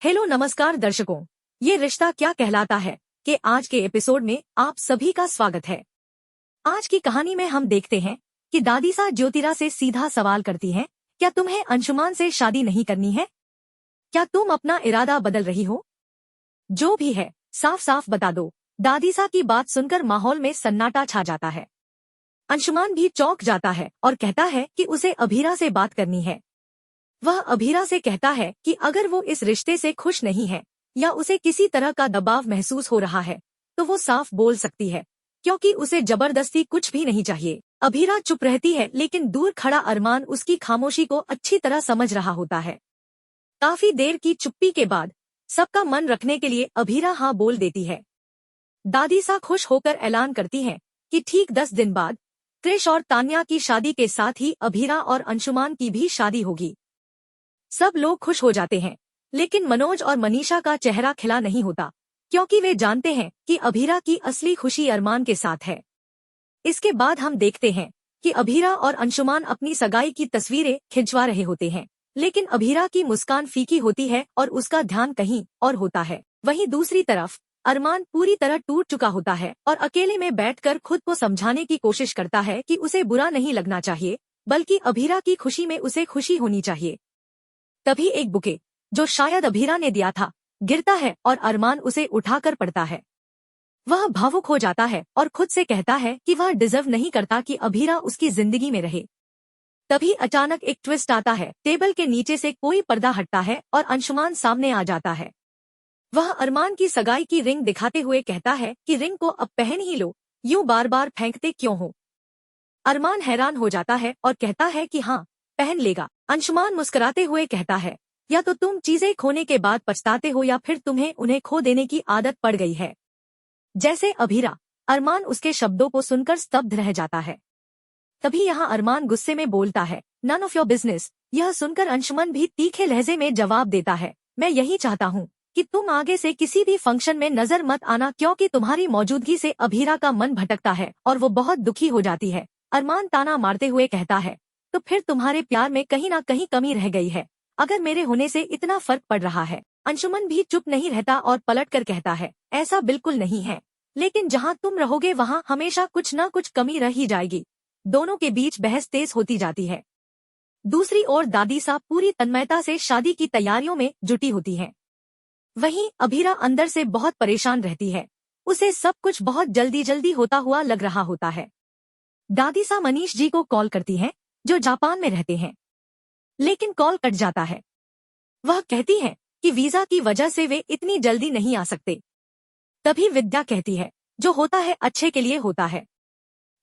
Hello नमस्कार दर्शकों, ये रिश्ता क्या कहलाता है कि आज के एपिसोड में आप सभी का स्वागत है। आज की कहानी में हम देखते हैं कि दादीसा ज्योतिरा से सीधा सवाल करती हैं, क्या तुम्हें अंशुमान से शादी नहीं करनी है? क्या तुम अपना इरादा बदल रही हो? जो भी है साफ साफ बता दो। दादीसा की बात सुनकर माहौल में सन्नाटा छा जाता है। अंशुमान भी चौंक जाता है और कहता है कि उसे अभीरा से बात करनी है। वह अभीरा से कहता है कि अगर वो इस रिश्ते से खुश नहीं है या उसे किसी तरह का दबाव महसूस हो रहा है तो वो साफ बोल सकती है, क्योंकि उसे जबरदस्ती कुछ भी नहीं चाहिए। अभीरा चुप रहती है, लेकिन दूर खड़ा अरमान उसकी खामोशी को अच्छी तरह समझ रहा होता है। काफी देर की चुप्पी के बाद सबका मन रखने के लिए अभीरा हाँ बोल देती है। दादीसा खुश होकर ऐलान करती है कि ठीक 10 दिन बाद क्रिश और तान्या की शादी के साथ ही अभीरा और अंशुमान की भी शादी होगी। सब लोग खुश हो जाते हैं, लेकिन मनोज और मनीषा का चेहरा खिला नहीं होता, क्योंकि वे जानते हैं कि अभीरा की असली खुशी अरमान के साथ है। इसके बाद हम देखते हैं कि अभीरा और अंशुमान अपनी सगाई की तस्वीरें खिंचवा रहे होते हैं, लेकिन अभीरा की मुस्कान फीकी होती है और उसका ध्यान कहीं और होता है। वहीं दूसरी तरफ अरमान पूरी तरह टूट चुका होता है और अकेले में बैठकर खुद को समझाने की कोशिश करता है कि उसे बुरा नहीं लगना चाहिए, बल्कि अभीरा की खुशी में उसे खुशी होनी चाहिए। तभी एक बुके, जो शायद अभीरा ने दिया था, गिरता है और अरमान उसे उठाकर पढ़ता है। वह भावुक हो जाता है और खुद से कहता है कि वह डिजर्व नहीं करता कि अभीरा उसकी जिंदगी में रहे। तभी अचानक एक ट्विस्ट आता है। टेबल के नीचे से कोई पर्दा हटता है और अंशुमान सामने आ जाता है। वह अरमान की सगाई की रिंग दिखाते हुए कहता है कि रिंग को अब पहन ही लो, यूं बार बार फेंकते क्यों हो? अरमान हैरान हो जाता है और कहता है कि हाँ, पहन लेगा। अंशुमान मुस्कुराते हुए कहता है, या तो तुम चीजें खोने के बाद पछताते हो या फिर तुम्हें उन्हें खो देने की आदत पड़ गई है। जैसे अभीरा। अरमान उसके शब्दों को सुनकर स्तब्ध रह जाता है। तभी यहाँ अरमान गुस्से में बोलता है, नन ऑफ योर बिजनेस। यह सुनकर अंशुमन भी तीखे लहजे में जवाब देता है, मैं यही चाहता हूँ कि तुम आगे से किसी भी फंक्शन में नजर मत आना, क्योंकि तुम्हारी मौजूदगी से अभीरा का मन भटकता है और वो बहुत दुखी हो जाती है। अरमान ताना मारते हुए कहता है, तो फिर तुम्हारे प्यार में कहीं ना कहीं कमी रह गई है, अगर मेरे होने से इतना फर्क पड़ रहा है। अंशुमन भी चुप नहीं रहता और पलट कर कहता है, ऐसा बिल्कुल नहीं है, लेकिन जहाँ तुम रहोगे वहाँ हमेशा कुछ न कुछ कमी रह ही जाएगी। दोनों के बीच बहस तेज होती जाती है। दूसरी ओर दादीसा पूरी तन्मयता से शादी की तैयारियों में जुटी होती है। वहीं अभीरा अंदर से बहुत परेशान रहती है। उसे सब कुछ बहुत जल्दी जल्दी होता हुआ लग रहा होता है। दादीसा मनीष जी को कॉल करती है, जो जापान में रहते हैं, लेकिन कॉल कट जाता है। वह कहती है कि वीजा की वजह से वे इतनी जल्दी नहीं आ सकते। तभी विद्या कहती है, जो होता है अच्छे के लिए होता है,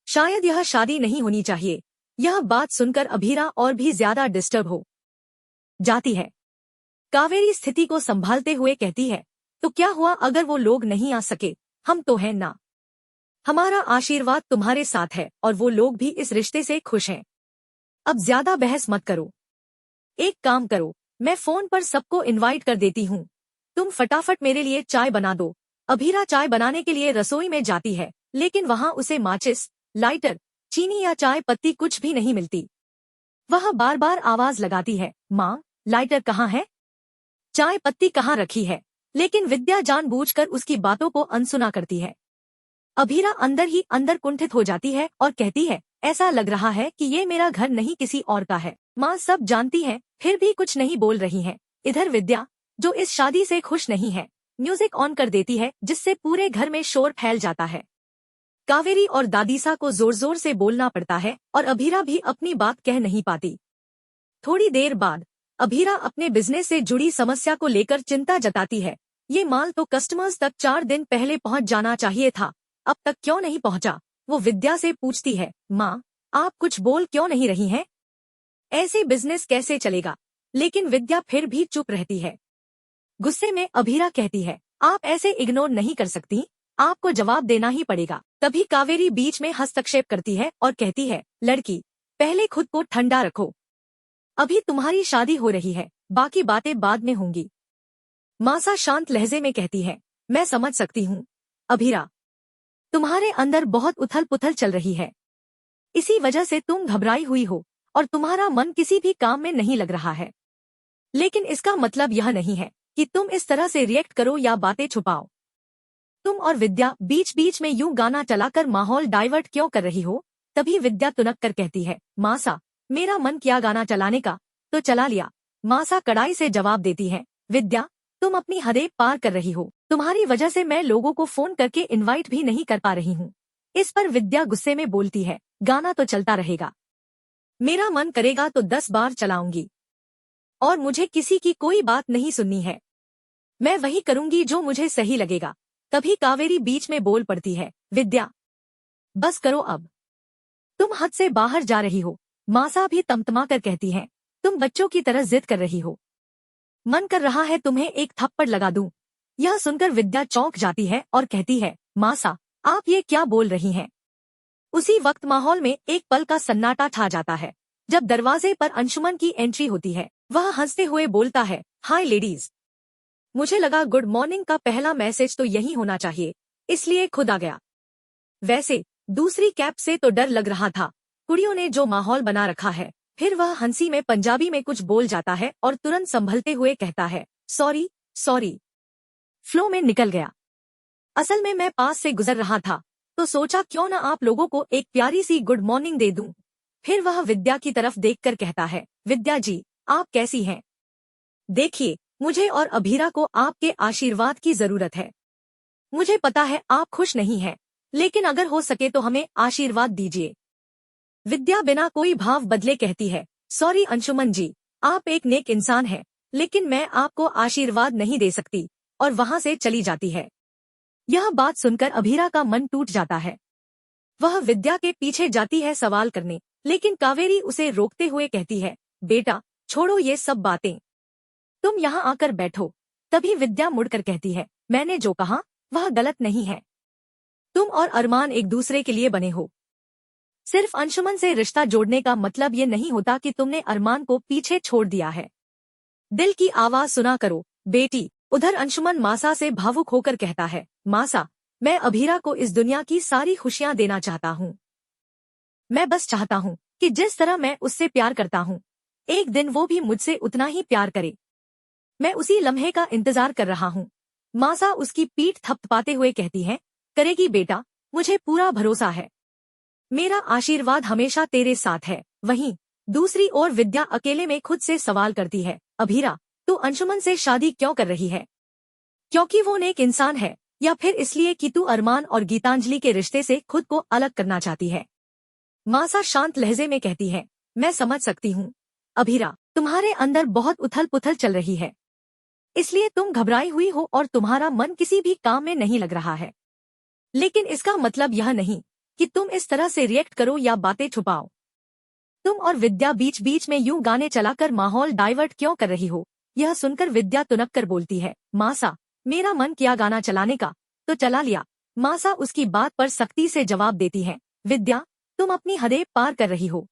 शायद यह शादी नहीं होनी चाहिए। यह बात सुनकर अभीरा और भी ज्यादा डिस्टर्ब हो जाती है। कावेरी स्थिति को संभालते हुए कहती है, तो क्या हुआ अगर वो लोग नहीं आ सके? हम तो हैं ना, हमारा आशीर्वाद तुम्हारे साथ है और वो लोग भी इस रिश्ते से खुश हैं। अब ज्यादा बहस मत करो। एक काम करो, मैं फोन पर सबको इनवाइट कर देती हूँ, तुम फटाफट मेरे लिए चाय बना दो। अभीरा चाय बनाने के लिए रसोई में जाती है, लेकिन वहाँ उसे माचिस, लाइटर, चीनी या चाय पत्ती कुछ भी नहीं मिलती। वह बार बार आवाज लगाती है, माँ, लाइटर कहाँ है? चाय पत्ती कहाँ रखी है? लेकिन विद्या जानबूझकर उसकी बातों को अनसुना करती है। अभीरा अंदर ही अंदर कुंठित हो जाती है और कहती है, ऐसा लग रहा है कि ये मेरा घर नहीं किसी और का है। माँ सब जानती है, फिर भी कुछ नहीं बोल रही है। इधर विद्या, जो इस शादी से खुश नहीं है, म्यूजिक ऑन कर देती है, जिससे पूरे घर में शोर फैल जाता है। कावेरी और दादीसा को जोर जोर से बोलना पड़ता है और अभीरा भी अपनी बात कह नहीं पाती। थोड़ी देर बाद अभीरा अपने बिजनेस से जुड़ी समस्या को लेकर चिंता जताती है। ये माल तो कस्टमर्स तक 4 दिन पहले पहुंच जाना चाहिए था, अब तक क्यों नहीं पहुंचा? वो विद्या से पूछती है, माँ, आप कुछ बोल क्यों नहीं रही हैं? ऐसे बिजनेस कैसे चलेगा? लेकिन विद्या फिर भी चुप रहती है। गुस्से में अभीरा कहती है, आप ऐसे इग्नोर नहीं कर सकती, आपको जवाब देना ही पड़ेगा। तभी कावेरी बीच में हस्तक्षेप करती है और कहती है, लड़की, पहले खुद को ठंडा रखो। अभी तुम्हारी शादी हो रही है, बाकी बातें बाद में होंगी। मासा शांत लहजे में कहती है, मैं समझ सकती हूँ अभीरा, तुम्हारे अंदर बहुत उथल पुथल चल रही है, इसी वजह से तुम घबराई हुई हो और तुम्हारा मन किसी भी काम में नहीं लग रहा है। लेकिन इसका मतलब यह नहीं है कि तुम इस तरह से रिएक्ट करो या बातें छुपाओ। तुम और विद्या बीच बीच में यूं गाना चलाकर माहौल डाइवर्ट क्यों कर रही हो? तभी विद्या तुनक कर कहती है, मासा, मेरा मन किया गाना चलाने का, तो चला लिया। मासा कड़ाई से जवाब देती है, विद्या, तुम अपनी हदें पार कर रही हो। तुम्हारी वजह से मैं लोगों को फोन करके इनवाइट भी नहीं कर पा रही हूँ। इस पर विद्या गुस्से में बोलती है, गाना तो चलता रहेगा। मेरा मन करेगा तो 10 बार चलाऊंगी और मुझे किसी की कोई बात नहीं सुननी है। मैं वही करूंगी जो मुझे सही लगेगा। तभी कावेरी बीच में बोल पड़ती है, विद्या, बस करो अब, तुम हद से बाहर जा रही हो। मासा भी तमतमा कर कहती है, तुम बच्चों की तरह जिद कर रही हो। मन कर रहा है तुम्हें एक थप्पड़ लगा दूं। यह सुनकर विद्या चौंक जाती है और कहती है, मासा, आप ये क्या बोल रही हैं? उसी वक्त माहौल में एक पल का सन्नाटा छा जाता है। जब दरवाजे पर अंशुमन की एंट्री होती है, वह हंसते हुए बोलता है, हाय लेडीज, मुझे लगा गुड मॉर्निंग का पहला मैसेज तो यही होना चाहिए, इसलिए खुद आ गया। वैसे दूसरी कैप से तो डर लग रहा था, कुड़ियों ने जो माहौल बना रखा है। फिर वह हंसी में पंजाबी में कुछ बोल जाता है और तुरंत संभलते हुए कहता है, सॉरी सॉरी, फ्लो में निकल गया। असल में मैं पास से गुजर रहा था तो सोचा क्यों न आप लोगों को एक प्यारी सी गुड मॉर्निंग दे दूं। फिर वह विद्या की तरफ देखकर कहता है, विद्या जी, आप कैसी हैं? देखिए, मुझे और अभीरा को आपके आशीर्वाद की जरूरत है। मुझे पता है आप खुश नहीं हैं, लेकिन अगर हो सके तो हमें आशीर्वाद दीजिए। विद्या बिना कोई भाव बदले कहती है, सॉरी अंशुमन जी, आप एक नेक इंसान हैं, लेकिन मैं आपको आशीर्वाद नहीं दे सकती, और वहां से चली जाती है। यह बात सुनकर अभीरा का मन टूट जाता है। वह विद्या के पीछे जाती है सवाल करने, लेकिन कावेरी उसे रोकते हुए कहती है, बेटा, छोड़ो ये सब बातें, तुम यहाँ आकर बैठो। तभी विद्या मुड़कर कहती है, मैंने जो कहा वह गलत नहीं है। तुम और अरमान एक दूसरे के लिए बने हो। सिर्फ अंशुमन से रिश्ता जोड़ने का मतलब ये नहीं होता कि तुमने अरमान को पीछे छोड़ दिया है। दिल की आवाज सुना करो बेटी। उधर अंशुमन मासा से भावुक होकर कहता है, मासा, मैं अभीरा को इस दुनिया की सारी खुशियां देना चाहता हूँ। मैं बस चाहता हूँ कि जिस तरह मैं उससे प्यार करता हूँ, एक दिन वो भी मुझसे उतना ही प्यार करे। मैं उसी लम्हे का इंतजार कर रहा हूँ। मासा उसकी पीठ थपथपाते हुए कहती है, करेगी बेटा, मुझे पूरा भरोसा है। मेरा आशीर्वाद हमेशा तेरे साथ है। वहीं दूसरी ओर विद्या अकेले में खुद से सवाल करती है, अभीरा, तू अंशुमन से शादी क्यों कर रही है? क्योंकि वो नेक इंसान है, या फिर इसलिए कि तू अरमान और गीतांजलि के रिश्ते से खुद को अलग करना चाहती है? मासा शांत लहजे में कहती है, मैं समझ सकती हूँ अभीरा, तुम्हारे अंदर बहुत उथल पुथल चल रही है, इसलिए तुम घबराई हुई हो और तुम्हारा मन किसी भी काम में नहीं लग रहा है। लेकिन इसका मतलब यह नहीं कि तुम इस तरह से रिएक्ट करो या बातें छुपाओ। तुम और विद्या बीच बीच में यूं गाने चलाकर माहौल डाइवर्ट क्यों कर रही हो? यह सुनकर विद्या तुनक कर बोलती है, मासा, मेरा मन किया गाना चलाने का, तो चला लिया। मासा उसकी बात पर सख्ती से जवाब देती है, विद्या, तुम अपनी हदें पार कर रही हो।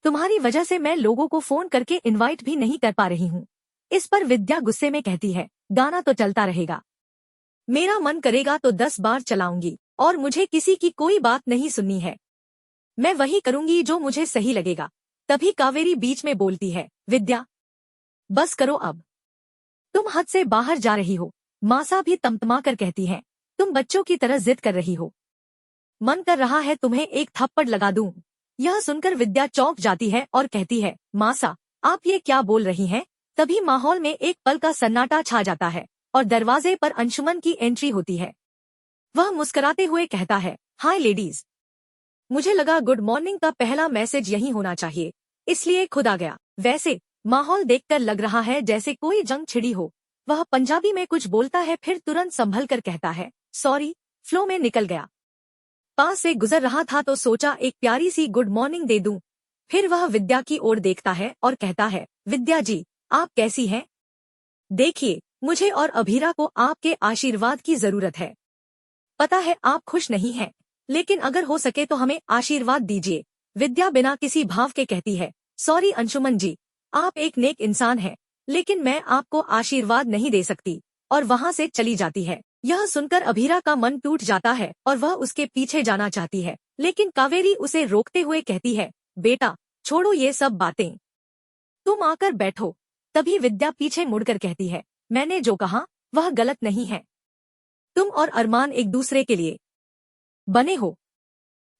तुम्हारी वजह से मैं लोगों को फोन करके इनवाइट भी नहीं कर पा रही हूँ। इस पर विद्या गुस्से में कहती है, गाना तो चलता रहेगा। मेरा मन करेगा तो 10 बार चलाऊंगी और मुझे किसी की कोई बात नहीं सुननी है। मैं वही करूंगी जो मुझे सही लगेगा। तभी कावेरी बीच में बोलती है, विद्या, बस करो अब, तुम हद से बाहर जा रही हो। मासा भी तमतमा कर कहती है, तुम बच्चों की तरह जिद कर रही हो। मन कर रहा है तुम्हें एक थप्पड़ लगा दूं। यह सुनकर विद्या चौंक जाती है और कहती है, मासा, आप ये क्या बोल रही हैं? तभी माहौल में एक पल का सन्नाटा छा जाता है और दरवाजे पर अंशुमन की एंट्री होती है। वह मुस्कुराते हुए कहता है, हाय लेडीज, मुझे लगा गुड मॉर्निंग का पहला मैसेज यही होना चाहिए, इसलिए खुद आ गया। वैसे माहौल देखकर लग रहा है जैसे कोई जंग छिड़ी हो। वह पंजाबी में कुछ बोलता है, फिर तुरंत संभल कर कहता है, सॉरी, फ्लो में निकल गया। पास से गुजर रहा था तो सोचा एक प्यारी सी गुड मॉर्निंग दे दूं। फिर वह विद्या की ओर देखता है और कहता है, विद्या जी, आप कैसी हैं? देखिए, मुझे और अभीरा को आपके आशीर्वाद की जरूरत है। पता है आप खुश नहीं हैं, लेकिन अगर हो सके तो हमें आशीर्वाद दीजिए। विद्या बिना किसी भाव के कहती है, सॉरी अंशुमन जी, आप एक नेक इंसान हैं, लेकिन मैं आपको आशीर्वाद नहीं दे सकती, और वहां से चली जाती है। यह सुनकर अभीरा का मन टूट जाता है और वह उसके पीछे जाना चाहती है, लेकिन कावेरी उसे रोकते हुए कहती है, बेटा, छोड़ो ये सब बातें, तुम आकर बैठो। तभी विद्या पीछे मुड़कर कहती है, मैंने जो कहा वह गलत नहीं है। तुम और अरमान एक दूसरे के लिए बने हो।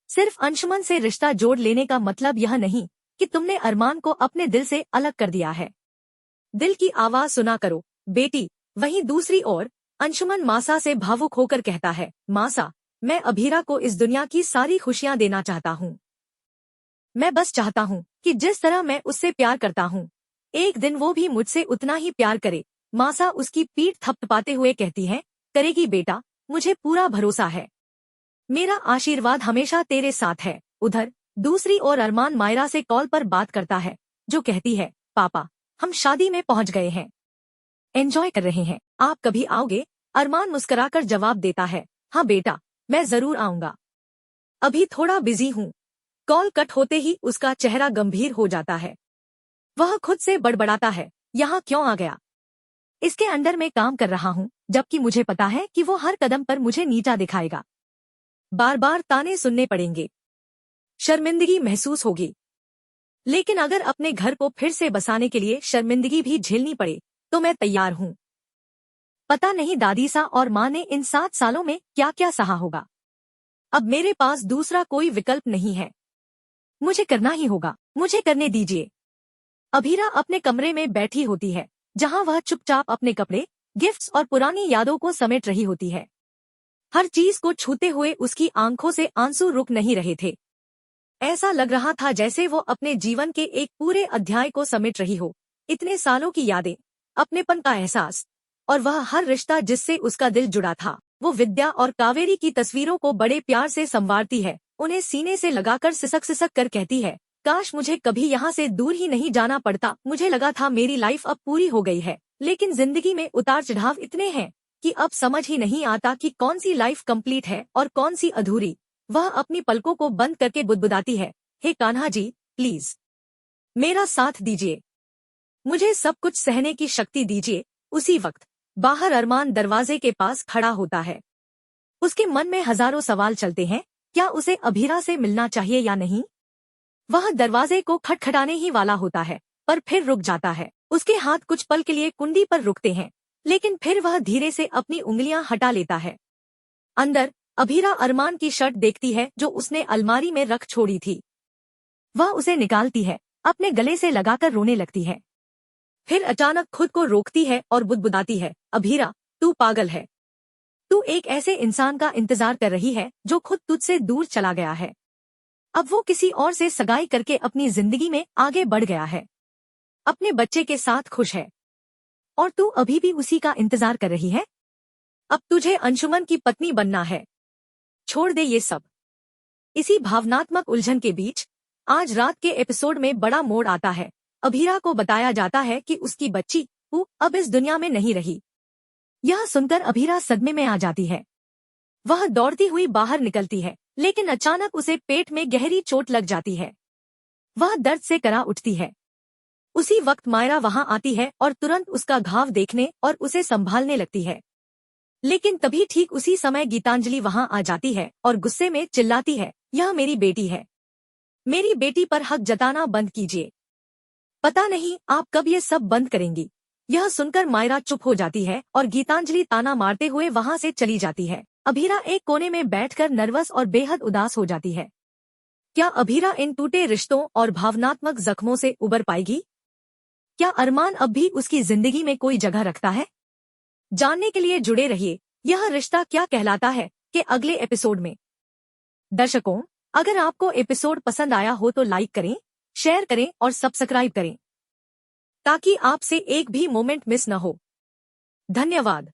सिर्फ अंशुमन से रिश्ता जोड़ लेने का मतलब यह नहीं कि तुमने अरमान को अपने दिल से अलग कर दिया है। दिल की आवाज सुना करो बेटी। वहीं दूसरी ओर अंशुमन मासा से भावुक होकर कहता है, मासा, मैं अभीरा को इस दुनिया की सारी खुशियां देना चाहता हूँ। मैं बस चाहता हूँ कि जिस तरह मैं उससे प्यार करता हूँ, एक दिन वो भी मुझसे उतना ही प्यार करे। मासा उसकी पीठ थपथपाते हुए कहती है, करेगी बेटा, मुझे पूरा भरोसा है। मेरा आशीर्वाद हमेशा तेरे साथ है। उधर दूसरी ओर अरमान मायरा से कॉल पर बात करता है, जो कहती है, पापा, हम शादी में पहुंच गए हैं, एंजॉय कर रहे हैं, आप कभी आओगे? अरमान मुस्कुराकर जवाब देता है, हाँ बेटा, मैं जरूर आऊंगा, अभी थोड़ा बिजी हूँ। कॉल कट होते ही उसका चेहरा गंभीर हो जाता है। वह खुद से बड़बड़ाता है, यहाँ क्यों आ गया? इसके अंडर में काम कर रहा हूँ, जबकि मुझे पता है कि वो हर कदम पर मुझे नीचा दिखाएगा। बार बार ताने सुनने पड़ेंगे, शर्मिंदगी महसूस होगी। लेकिन अगर अपने घर को फिर से बसाने के लिए शर्मिंदगी भी झेलनी पड़े तो मैं तैयार हूँ। पता नहीं दादीसा और माँ ने इन 7 सालों में क्या क्या सहा होगा। अब मेरे पास दूसरा कोई विकल्प नहीं है, मुझे करना ही होगा, मुझे करने दीजिए। अभीरा अपने कमरे में बैठी होती है, जहाँ वह चुपचाप अपने कपड़े, गिफ्ट्स और पुरानी यादों को समेट रही होती है। हर चीज को छूते हुए उसकी आंखों से आंसू रुक नहीं रहे थे। ऐसा लग रहा था जैसे वो अपने जीवन के एक पूरे अध्याय को समेट रही हो। इतने सालों की यादें, अपनेपन का एहसास और वह हर रिश्ता जिससे उसका दिल जुड़ा था। वो विद्या और कावेरी की तस्वीरों को बड़े प्यार से संवारती है, उन्हें सीने से लगाकर सिसक सिसक कर कहती है, काश मुझे कभी यहाँ से दूर ही नहीं जाना पड़ता। मुझे लगा था मेरी लाइफ अब पूरी हो गई है, लेकिन जिंदगी में उतार चढ़ाव इतने हैं कि अब समझ ही नहीं आता कि कौन सी लाइफ कंप्लीट है और कौन सी अधूरी। वह अपनी पलकों को बंद करके बुदबुदाती है, हे कान्हा जी, प्लीज मेरा साथ दीजिए, मुझे सब कुछ सहने की शक्ति दीजिए। उसी वक्त बाहर अरमान दरवाजे के पास खड़ा होता है। उसके मन में हजारों सवाल चलते हैं, क्या उसे अभीरा से मिलना चाहिए या नहीं? वह दरवाजे को खटखटाने ही वाला होता है, पर फिर रुक जाता है। उसके हाथ कुछ पल के लिए कुंडी पर रुकते हैं, लेकिन फिर वह धीरे से अपनी उंगलियां हटा लेता है। अंदर अभीरा अरमान की शर्ट देखती है जो उसने अलमारी में रख छोड़ी थी। वह उसे निकालती है, अपने गले से लगाकर रोने लगती है। फिर अचानक खुद को रोकती है और बुदबुदाती है, अभीरा, तू पागल है। तू एक ऐसे इंसान का इंतजार कर रही है जो खुद तुझसे दूर चला गया है। अब वो किसी और से सगाई करके अपनी जिंदगी में आगे बढ़ गया है, अपने बच्चे के साथ खुश है, और तू अभी भी उसी का इंतजार कर रही है। अब तुझे अंशुमन की पत्नी बनना है, छोड़ दे ये सब। इसी भावनात्मक उलझन के बीच आज रात के एपिसोड में बड़ा मोड़ आता है। अभीरा को बताया जाता है कि उसकी बच्ची पू अब इस दुनिया में नहीं रही। यह सुनकर अभीरा सदमे में आ जाती है। वह दौड़ती हुई बाहर निकलती है, लेकिन अचानक उसे पेट में गहरी चोट लग जाती है। वह दर्द से करा उठती है। उसी वक्त मायरा वहां आती है और तुरंत उसका घाव देखने और उसे संभालने लगती है। लेकिन तभी ठीक उसी समय गीतांजलि वहां आ जाती है और गुस्से में चिल्लाती है, यह मेरी बेटी है, मेरी बेटी पर हक जताना बंद कीजिए। पता नहीं आप कब ये सब बंद करेंगी। यह सुनकर मायरा चुप हो जाती है और गीतांजलि ताना मारते हुए वहां से चली जाती है। अभीरा एक कोने में बैठकर नर्वस और बेहद उदास हो जाती है। क्या अभीरा इन टूटे रिश्तों और भावनात्मक जख्मों से उबर पाएगी? क्या अरमान अब भी उसकी जिंदगी में कोई जगह रखता है? जानने के लिए जुड़े रहिए यह रिश्ता क्या कहलाता है के अगले एपिसोड में। दर्शकों, अगर आपको एपिसोड पसंद आया हो तो लाइक करें, शेयर करें और सब्सक्राइब करें, ताकि आपसे एक भी मोमेंट मिस न हो। धन्यवाद।